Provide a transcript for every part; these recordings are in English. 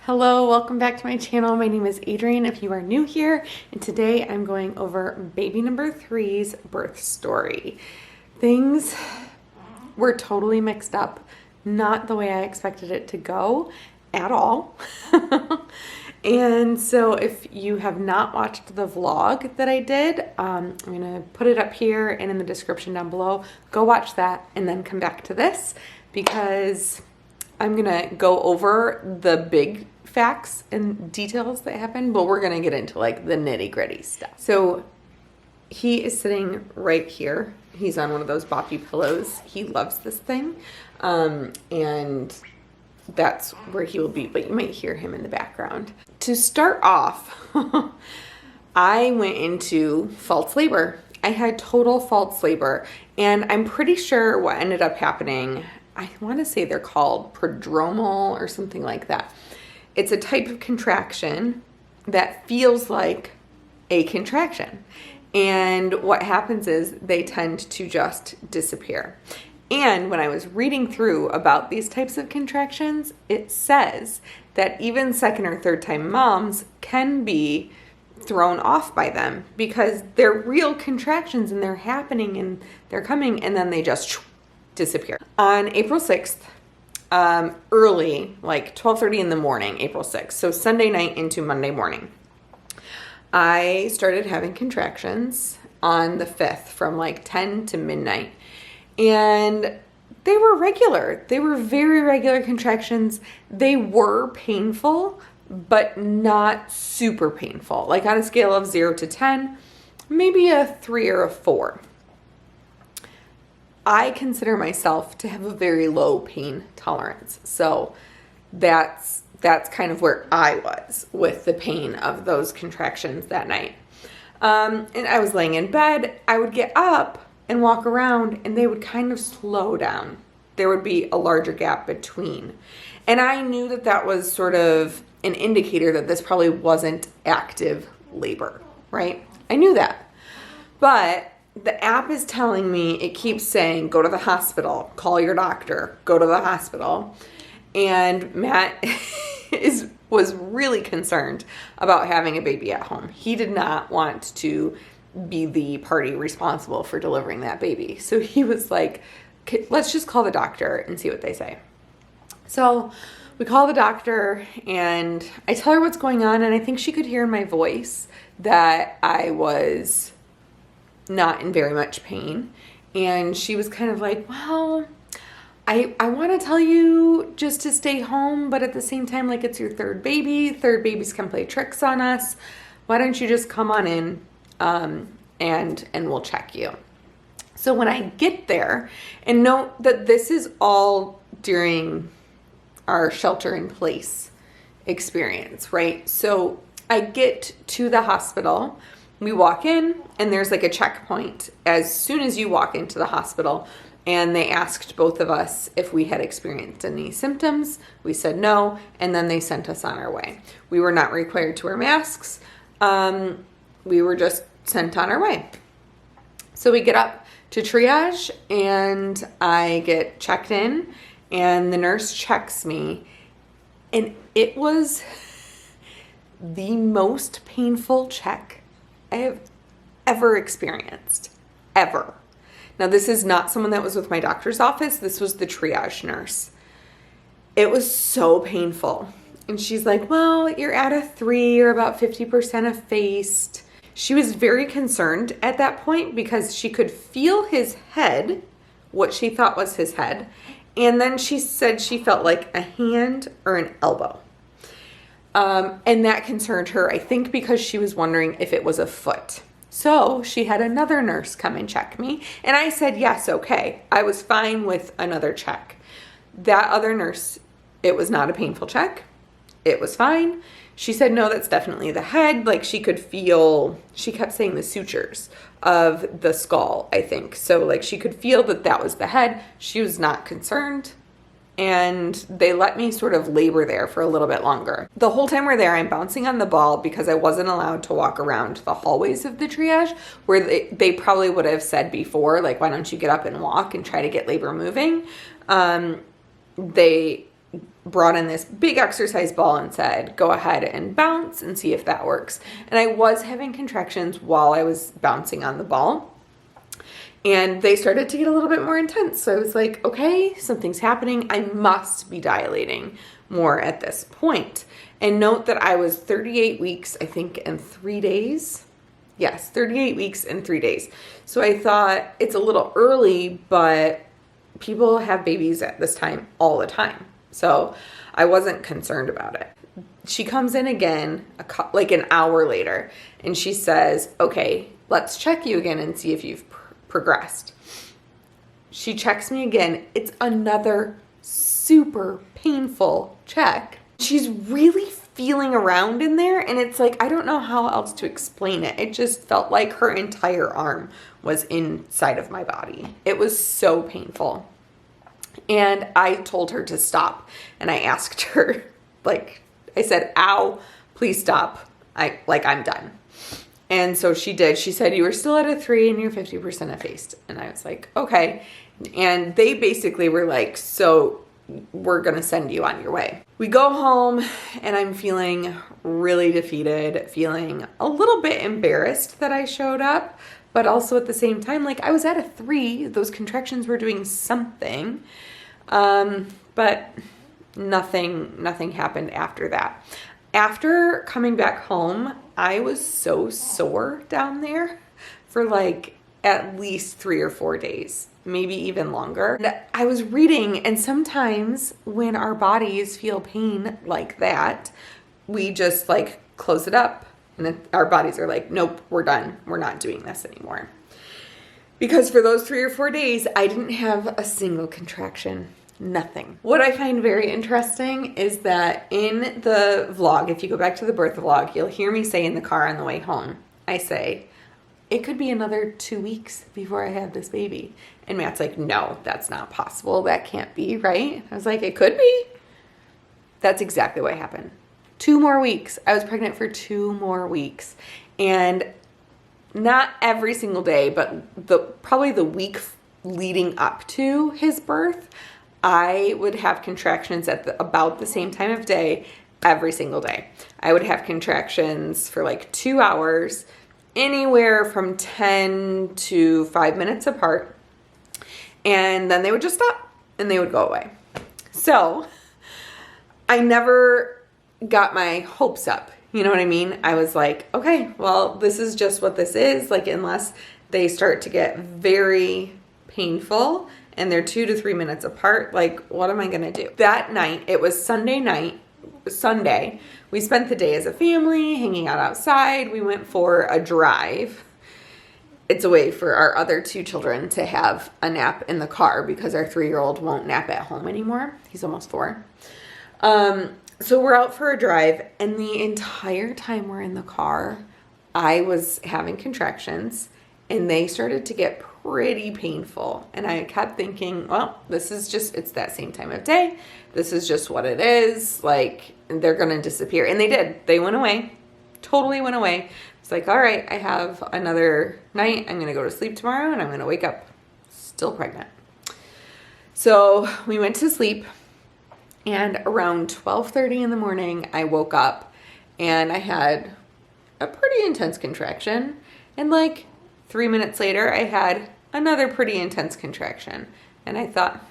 Hello, welcome back to my channel. My name is Adrienne if you are new here, and today I'm going over baby number 3's birth story. Things were totally mixed up, not the way I expected it to go at all. And so if you have not watched the vlog that I did, I'm gonna put it up here and in the description down below. Go watch that and then come back to this because I'm gonna go over the big facts and details that happen, but we're gonna get into like the nitty gritty stuff. So he is sitting right here. He's on one of those boppy pillows. He loves this thing. And that's where he will be, but you might hear him in the background. To start off, I went into false labor. I had total false labor, and I'm pretty sure what ended up happening, I want to say they're called prodromal or something like that. It's a type of contraction that feels like a contraction. And what happens is they tend to just disappear. And when I was reading through about these types of contractions, it says that even second or third time moms can be thrown off by them because they're real contractions and they're happening and they're coming and then they just disappear. On April 6th, early, like 12:30 in the morning, April 6th, so Sunday night into Monday morning, I started having contractions on the 5th from like 10 to midnight. And they were regular. They were very regular contractions. They were painful, but not super painful. Like on a scale of 0 to 10, maybe a 3 or a 4. I consider myself to have a very low pain tolerance. So that's kind of where I was with the pain of those contractions that night. And I was laying in bed. I would get up and walk around and they would kind of slow down. There would be a larger gap between. And I knew that that was sort of an indicator that this probably wasn't active labor, right? I knew that. But the app is telling me, it keeps saying, go to the hospital, call your doctor, go to the hospital. And Matt was really concerned about having a baby at home. He did not want to be the party responsible for delivering that baby. So he was like, let's just call the doctor and see what they say. So we call the doctor and I tell her what's going on, and I think she could hear in my voice that I was not in very much pain. And she was kind of like, well, I want to tell you just to stay home, but at the same time, like, it's your third baby. Third babies can play tricks on us. Why don't you just come on in? And we'll check you. So when I get there, and note that this is all during our shelter in place experience, right? So I get to the hospital, we walk in, and there's like a checkpoint as soon as you walk into the hospital, and they asked both of us if we had experienced any symptoms. We said no, and then they sent us on our way. We were not required to wear masks. We were just sent on our way. So we get up to triage and I get checked in and the nurse checks me, and it was the most painful check I have ever experienced, ever. Now this is not someone that was with my doctor's office. This was the triage nurse. It was so painful. And she's like, well, you're at a 3, you're about 50% effaced. She was very concerned at that point because she could feel his head, what she thought was his head. And then she said she felt like a hand or an elbow. And that concerned her, I think, because she was wondering if it was a foot. So she had another nurse come and check me. And I said, yes, okay. I was fine with another check. That other nurse, it was not a painful check. It was fine. She said, no, that's definitely the head. Like she could feel, she kept saying the sutures of the skull, I think. So like she could feel that that was the head. She was not concerned. And they let me sort of labor there for a little bit longer. The whole time we're there, I'm bouncing on the ball because I wasn't allowed to walk around the hallways of the triage where they probably would have said before, like, why don't you get up and walk and try to get labor moving? They brought in this big exercise ball and said, go ahead and bounce and see if that works. And I was having contractions while I was bouncing on the ball. And they started to get a little bit more intense. So I was like, okay, something's happening. I must be dilating more at this point. And note that I was 38 weeks, I think, and 3 days. Yes, 38 weeks and 3 days. So I thought it's a little early, but people have babies at this time all the time. So I wasn't concerned about it. She comes in again, like an hour later, and she says, okay, let's check you again and see if you've progressed. She checks me again. It's another super painful check. She's really feeling around in there, and it's like, I don't know how else to explain it. It just felt like her entire arm was inside of my body. It was so painful. And I told her to stop, and I asked her, like, I said, ow, please stop. I'm done. And so she did. She said, you were still at a 3 and you're 50% effaced. And I was like, okay. And they basically were like, so we're going to send you on your way. We go home and I'm feeling really defeated, feeling a little bit embarrassed that I showed up, but also at the same time, like I was at a 3, those contractions were doing something. But nothing happened after that. After coming back home, I was so sore down there for like at least 3 or 4 days, maybe even longer. And I was reading, and sometimes when our bodies feel pain like that, we just like close it up, and then our bodies are like, nope, we're done. We're not doing this anymore. Because for those 3 or 4 days, I didn't have a single contraction. Nothing. What I find very interesting is that in the vlog, if you go back to the birth vlog, you'll hear me say in the car on the way home, I say, it could be another 2 weeks before I have this baby. And Matt's like, no, that's not possible. That can't be, right? I was like, it could be. That's exactly what happened. 2 more weeks. I was pregnant for 2 more weeks. And not every single day, but probably the week leading up to his birth, I would have contractions at about the same time of day every single day. I would have contractions for like 2 hours, anywhere from 10 to 5 minutes apart. And then they would just stop and they would go away. So I never got my hopes up. You know what I mean? I was like, okay, well, this is just what this is. Like, unless they start to get very painful and they're 2 to 3 minutes apart, like, what am I going to do? That night, it was Sunday night, Sunday. We spent the day as a family, hanging out outside. We went for a drive. It's a way for our other 2 children to have a nap in the car because our 3-year-old won't nap at home anymore. He's almost 4. So we're out for a drive, and the entire time we're in the car, I was having contractions, and they started to get pretty painful. And I kept thinking, well, this is just, it's that same time of day. This is just what it is. Like, they're going to disappear. And they did. They went away. Totally went away. It's like, all right, I have another night. I'm going to go to sleep tomorrow, and I'm going to wake up still pregnant. So we went to sleep, and around 12:30 in the morning, I woke up, and I had a pretty intense contraction. And like 3 minutes later, I had another pretty intense contraction. And I thought,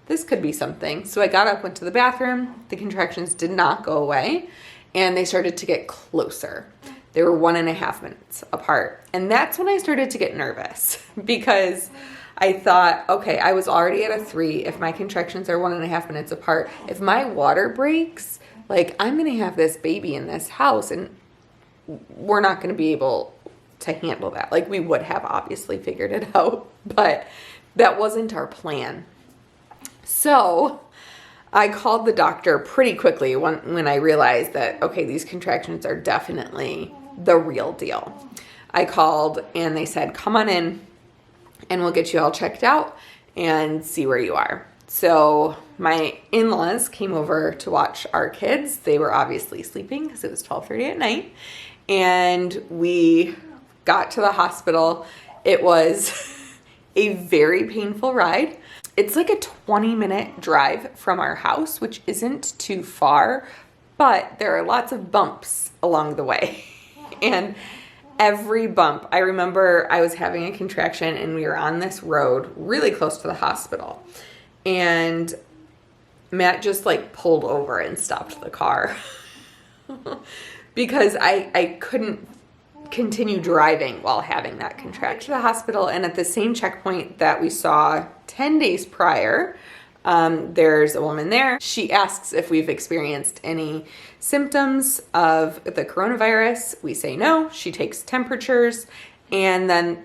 this could be something. So I got up, went to the bathroom. The contractions did not go away, and they started to get closer. They were 1.5 minutes apart. And that's when I started to get nervous because I thought, okay, I was already at a 3. If my contractions are 1.5 minutes apart, if my water breaks, like, I'm going to have this baby in this house, and we're not going to be able to handle that. Like, we would have obviously figured it out, but that wasn't our plan. So I called the doctor pretty quickly when I realized that, okay, these contractions are definitely the real deal. I called, and they said, come on in, and we'll get you all checked out and see where you are. So my in-laws came over to watch our kids. They were obviously sleeping because it was 12:30 at night. And we got to the hospital. It was a very painful ride. it's like a 20-minute drive from our house, which isn't too far, but there are lots of bumps along the way. And every bump, I remember I was having a contraction and we were on this road really close to the hospital. And Matt just like pulled over and stopped the car because I couldn't continue driving while having that contraction to the hospital. And at the same checkpoint that we saw 10 days prior, there's a woman there. She asks if we've experienced any symptoms of the coronavirus. We say no. She takes temperatures and then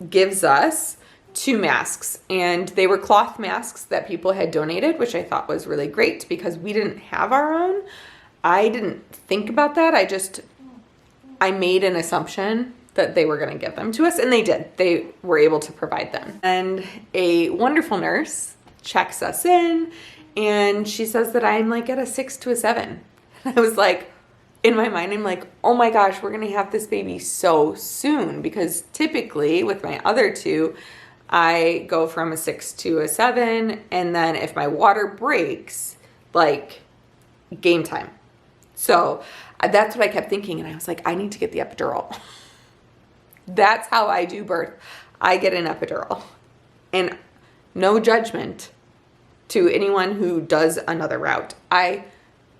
gives us 2 masks. And they were cloth masks that people had donated, which I thought was really great because we didn't have our own. I didn't think about that. I made an assumption that they were going to give them to us, and they did. They were able to provide them. And a wonderful nurse checks us in, and she says that I'm like at a 6 to a 7. And I was like, in my mind, I'm like, oh my gosh, we're going to have this baby so soon, because typically with my other 2, I go from a 6 to a 7, and then if my water breaks, like game time. So that's what I kept thinking, and I was like, I need to get the epidural. That's how I do birth. I get an epidural. And no judgment to anyone who does another route. I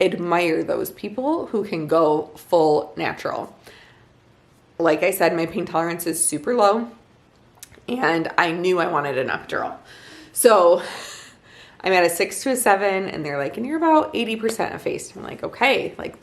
admire those people who can go full natural. Like I said, my pain tolerance is super low, and I knew I wanted an epidural. So I'm at a 6 to a 7, and they're like, and you're about 80% effaced. I'm like, okay, like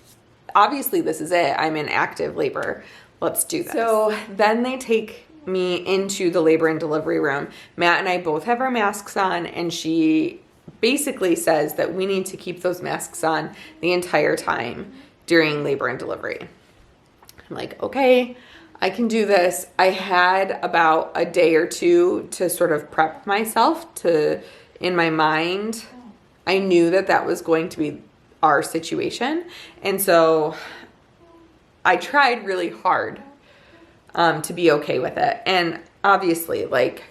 obviously this is it. I'm in active labor. Let's do this. So then they take me into the labor and delivery room. Matt and I both have our masks on, and she basically says that we need to keep those masks on the entire time during labor and delivery. I'm like, okay, I can do this. I had about a day or 2 to sort of prep myself to, in my mind, I knew that that was going to be our situation. And so I tried really hard to be okay with it. And obviously, like,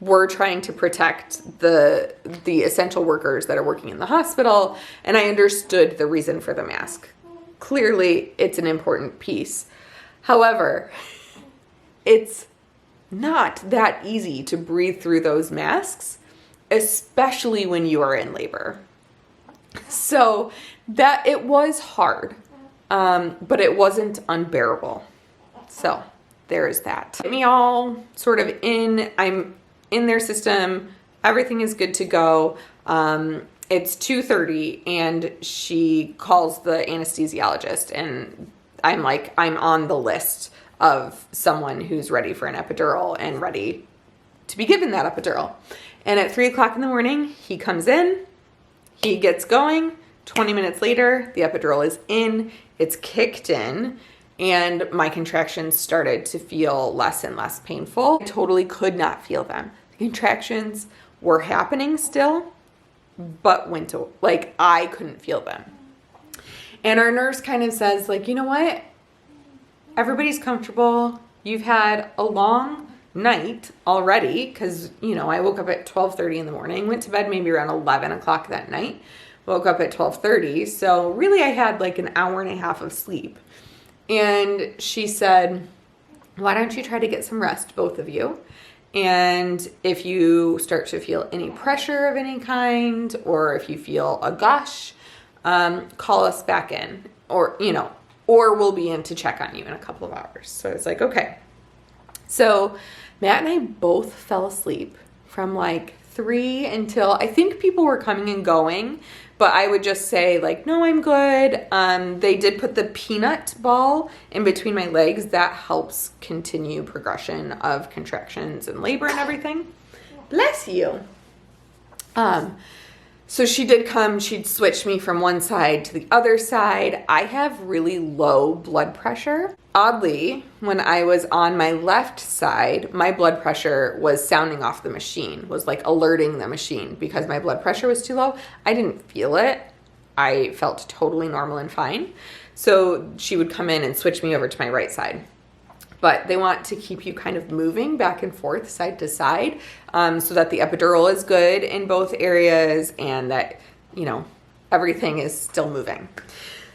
we're trying to protect the essential workers that are working in the hospital. And I understood the reason for the mask. Clearly, it's an important piece. However, it's not that easy to breathe through those masks, especially when you are in labor. So that it was hard, but it wasn't unbearable. So there is that. Me all sort of I'm in their system. Everything is good to go. It's 2:30 and she calls the anesthesiologist, and I'm like, I'm on the list of someone who's ready for an epidural and ready to be given that epidural. And at 3:00 in the morning, he comes in, he gets going. 20 minutes later, the epidural is in, it's kicked in, and my contractions started to feel less and less painful. I totally could not feel them. The contractions were happening still, but I couldn't feel them. And our nurse kind of says, like, you know what? Everybody's comfortable. You've had a long night already, because, I woke up at 12:30 in the morning, went to bed maybe around 11 o'clock that night, woke up at 12:30. So really I had like an hour and a half of sleep. And she said, why don't you try to get some rest, both of you? And if you start to feel any pressure of any kind, or if you feel a gush, call us back in, or we'll be in to check on you in a couple of hours. So I was like, okay. So Matt and I both fell asleep from like 3 until, I think people were coming and going, but I would just say like, no, I'm good. They did put the peanut ball in between my legs. That helps continue progression of contractions and labor and everything. Bless you. So she did come, she'd switch me from one side to the other side. I have really low blood pressure. Oddly, when I was on my left side, my blood pressure was sounding off the machine, was like alerting the machine because my blood pressure was too low. I didn't feel it. I felt totally normal and fine. So she would come in and switch me over to my right side. but they want to keep you kind of moving back and forth, side to side, so that the epidural is good in both areas and that, everything is still moving.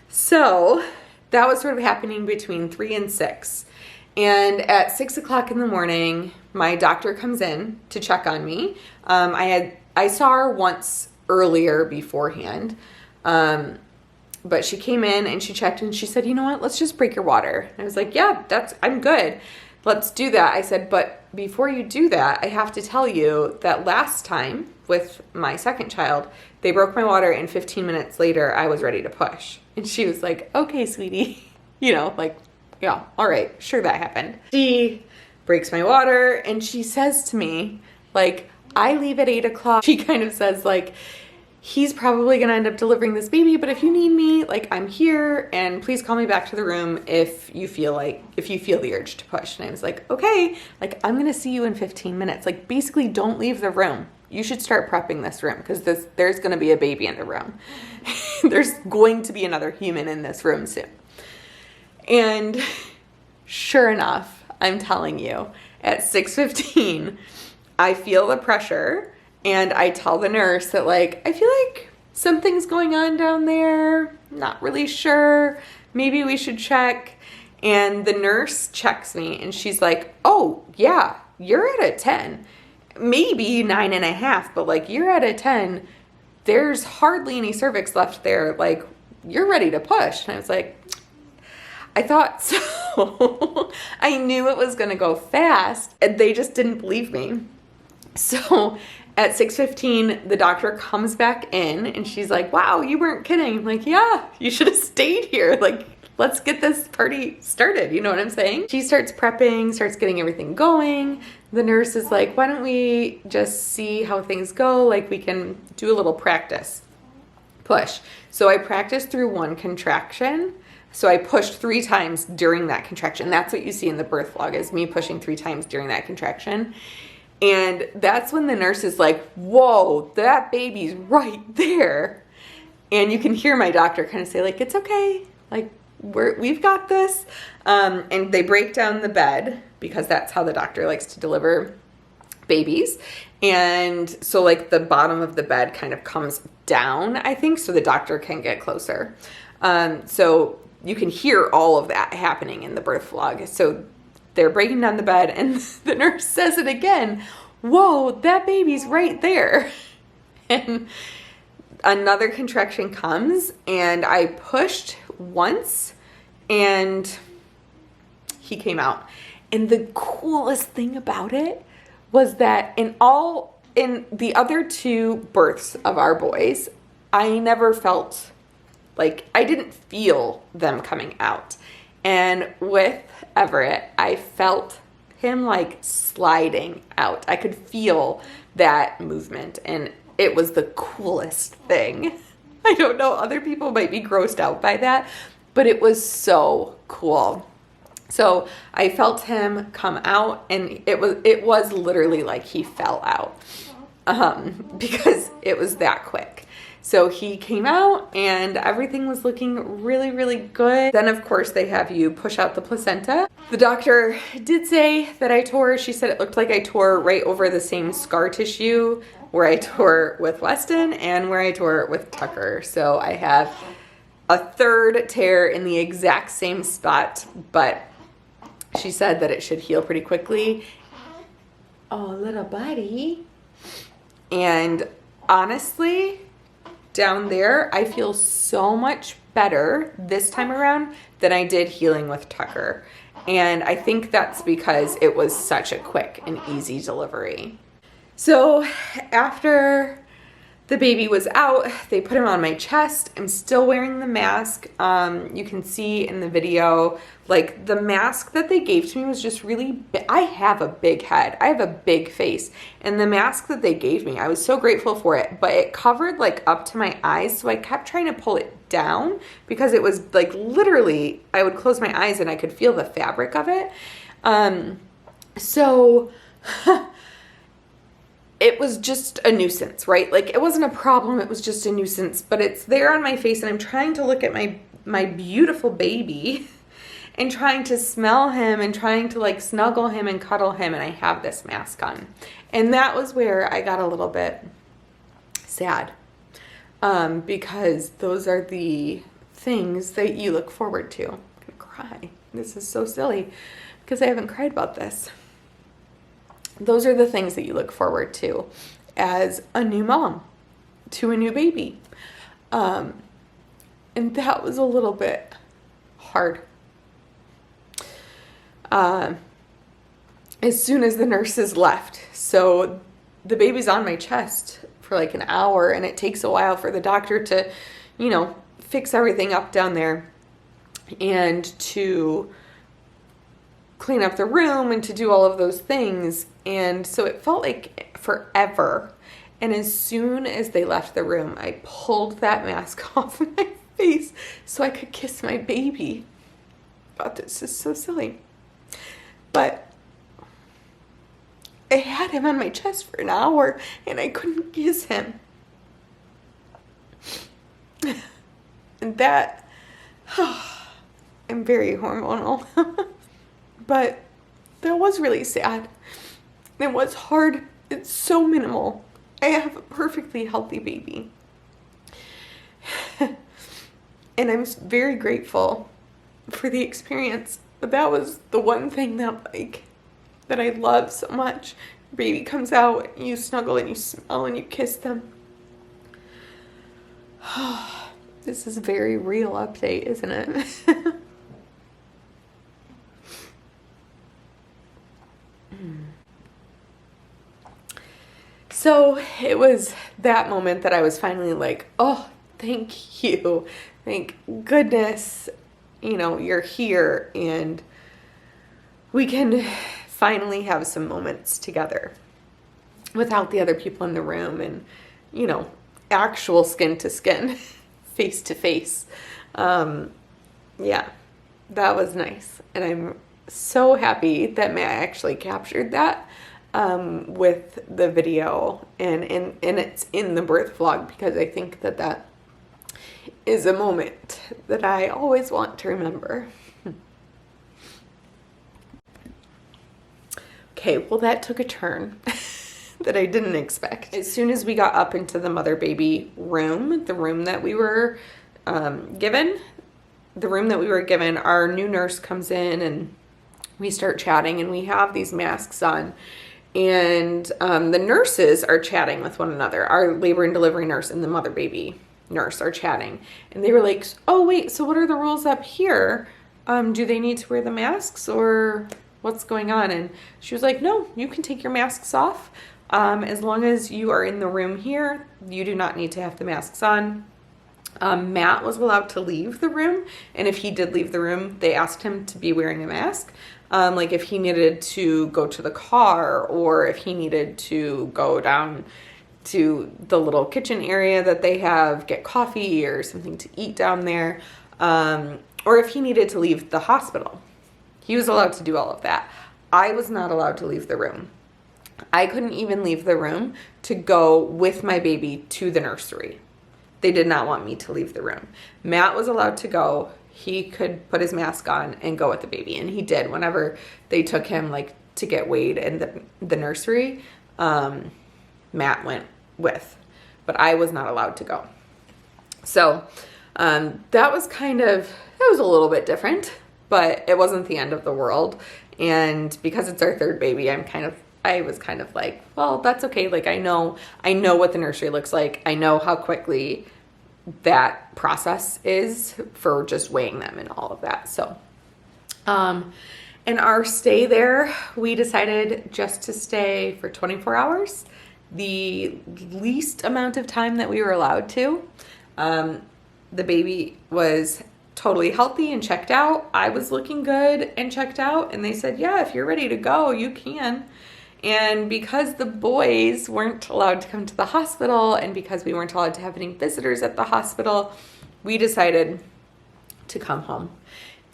So that was sort of happening between 3 and 6. And at 6 o'clock in the morning, my doctor comes in to check on me. I saw her once earlier beforehand, but she came in and she checked and she said, you know what, let's just break your water. And I was like, yeah, I'm good. Let's do that. I said, but before you do that, I have to tell you that last time with my second child, they broke my water and 15 minutes later, I was ready to push. And she was like, okay, sweetie, yeah, all right, sure, that happened. She breaks my water and she says to me, I leave at 8 o'clock. She kind of says, he's probably gonna end up delivering this baby, but if you need me, I'm here, and please call me back to the room if you feel the urge to push. And I was like, okay, I'm gonna see you in 15 minutes. Basically don't leave the room. You should start prepping this room because there's gonna be a baby in the room. There's going to be another human in this room soon. And sure enough, I'm telling you, at 6:15, I feel the pressure. And I tell the nurse that I feel like something's going on down there. Not really sure. Maybe we should check. And the nurse checks me and she's like, oh yeah, you're at a 10. Maybe 9.5, but you're at a 10. There's hardly any cervix left there. You're ready to push. And I was like, I thought so. I knew it was going to go fast. And they just didn't believe me. So at 6:15, the doctor comes back in and she's like, wow, you weren't kidding. I'm like, yeah, you should have stayed here. Let's get this party started. You know what I'm saying? She starts prepping, starts getting everything going. The nurse is like, why don't we just see how things go? We can do a little practice. Push. So I practiced through one contraction. So I pushed 3 times during that contraction. That's what you see in the birth vlog, is me pushing 3 times during that contraction. And that's when the nurse is like, whoa, that baby's right there. And you can hear my doctor kind of say, it's okay. We've got this. And they break down the bed because that's how the doctor likes to deliver babies. And so the bottom of the bed kind of comes down, I think, so the doctor can get closer. So you can hear all of that happening in the birth vlog. So they're breaking down the bed and the nurse says it again. Whoa, that baby's right there. And another contraction comes and I pushed once and he came out. And the coolest thing about it was that in the other 2 births of our boys, I never felt I didn't feel them coming out. And with Everett, I felt him sliding out. I could feel that movement and it was the coolest thing. I don't know, other people might be grossed out by that, but it was so cool. So I felt him come out and it was literally he fell out because it was that quick. So he came out and everything was looking really, really good. Then of course they have you push out the placenta. The doctor did say that I tore, she said it looked like I tore right over the same scar tissue where I tore with Weston and where I tore with Tucker. So I have a 3rd tear in the exact same spot, but she said that it should heal pretty quickly. Oh, little buddy. And honestly, down there, I feel so much better this time around than I did healing with Tucker. And I think that's because it was such a quick and easy delivery. So after the baby was out, they put him on my chest. I'm still wearing the mask. You can see in the video, the mask that they gave to me was just really big. I have a big head. I have a big face. And the mask that they gave me, I was so grateful for it, but it covered up to my eyes. So I kept trying to pull it down because it was literally, I would close my eyes and I could feel the fabric of it. So it was just a nuisance, right? It wasn't a problem, it was just a nuisance, but it's there on my face and I'm trying to look at my beautiful baby and trying to smell him and trying to like snuggle him and cuddle him, and I have this mask on. And that was where I got a little bit sad, because those are the things that you look forward to. I'm gonna cry. This is so silly because I haven't cried about this. Those are the things that you look forward to as a new mom to a new baby. And that was a little bit hard. As soon as the nurses left, so the baby's on my chest for like an hour, and it takes a while for the doctor to, fix everything up down there and to clean up the room and to do all of those things. And so it felt like forever. And as soon as they left the room, I pulled that mask off my face so I could kiss my baby. God, this is so silly. But I had him on my chest for an hour and I couldn't kiss him. And that, I'm very hormonal. But that was really sad. It was hard. It's so minimal. I have a perfectly healthy baby. And I'm very grateful for the experience. But that was the one thing that I love so much. Baby comes out, you snuggle and you smell and you kiss them. This is a very real update, isn't it? So it was that moment that I was finally like, oh, thank you. Thank goodness, you're here and we can finally have some moments together without the other people in the room and, actual skin to skin, face to face. Yeah, that was nice. And I'm so happy that Matt actually captured that with the video and it's in the birth vlog, because I think that is a moment that I always want to remember. Okay, well that took a turn that I didn't expect. As soon as we got up into the mother baby room, the room that we were given, our new nurse comes in and we start chatting and we have these masks on. And the nurses are chatting with one another. Our labor and delivery nurse and the mother baby nurse are chatting. And they were like, oh, wait, so what are the rules up here? Do they need to wear the masks or what's going on? And she was like, no, you can take your masks off. As long as you are in the room here, you do not need to have the masks on. Matt was allowed to leave the room. And if he did leave the room, they asked him to be wearing a mask. Like if he needed to go to the car or if he needed to go down to the little kitchen area that they have, get coffee or something to eat down there, or if he needed to leave the hospital. He was allowed to do all of that. I was not allowed to leave the room. I couldn't even leave the room to go with my baby to the nursery. They did not want me to leave the room. Matt was allowed to go. He could put his mask on and go with the baby. And he did whenever they took him to get weighed in the nursery. Matt went with, but I was not allowed to go. So that was a little bit different, but it wasn't the end of the world. And because it's our third baby, I was kind of like, well, that's okay. Like I know what the nursery looks like. I know how quickly that process is for just weighing them and all of that. So, in our stay there, we decided just to stay for 24 hours, the least amount of time that we were allowed to. The baby was totally healthy and checked out. I was looking good and checked out. And they said, yeah, if you're ready to go, you can. And because the boys weren't allowed to come to the hospital and because we weren't allowed to have any visitors at the hospital, we decided to come home.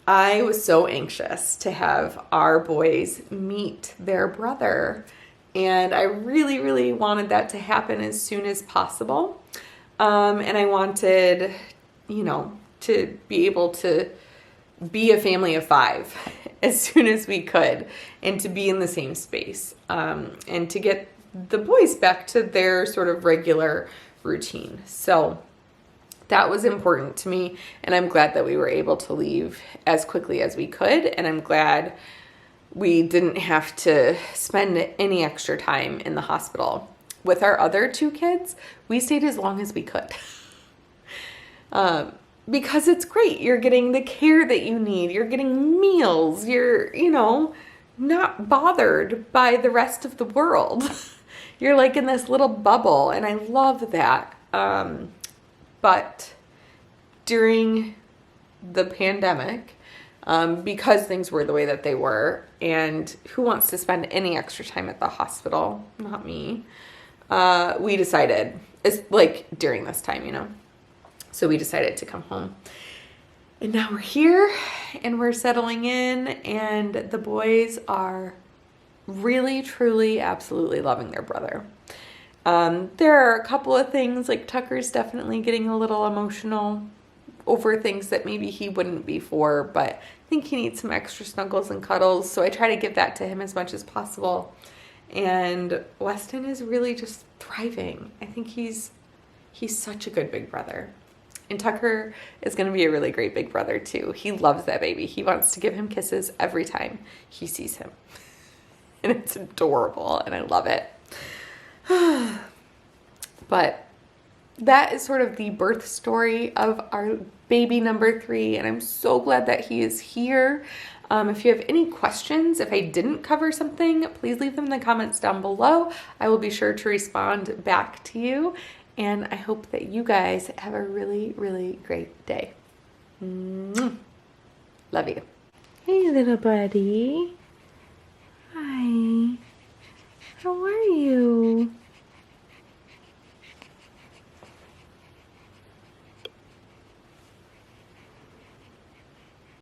I was so anxious to have our boys meet their brother. And I really, really wanted that to happen as soon as possible. And I wanted, to be able to be a family of 5 as soon as we could, and to be in the same space, and to get the boys back to their sort of regular routine. So that was important to me, and I'm glad that we were able to leave as quickly as we could, and I'm glad we didn't have to spend any extra time in the hospital. With our other 2 kids, we stayed as long as we could. Because it's great. You're getting the care that you need. You're getting meals. You're, not bothered by the rest of the world. You're like in this little bubble, and I love that. But during the pandemic, because things were the way that they were, and who wants to spend any extra time at the hospital? Not me. We decided, it's like during this time, so we decided to come home. And now we're here, and we're settling in, and the boys are really, truly, absolutely loving their brother. There are a couple of things, like Tucker's definitely getting a little emotional over things that maybe he wouldn't before, but I think he needs some extra snuggles and cuddles, so I try to give that to him as much as possible. And Weston is really just thriving. I think he's such a good big brother. And Tucker is going to be a really great big brother too. He loves that baby. He wants to give him kisses every time he sees him. And it's adorable, and I love it. But that is sort of the birth story of our baby number 3, and I'm so glad that he is here. If you have any questions, if I didn't cover something, please leave them in the comments down below. I will be sure to respond back to you, and I hope that you guys have a really, really great day. Love you. Hey, little buddy. Hi. How are you?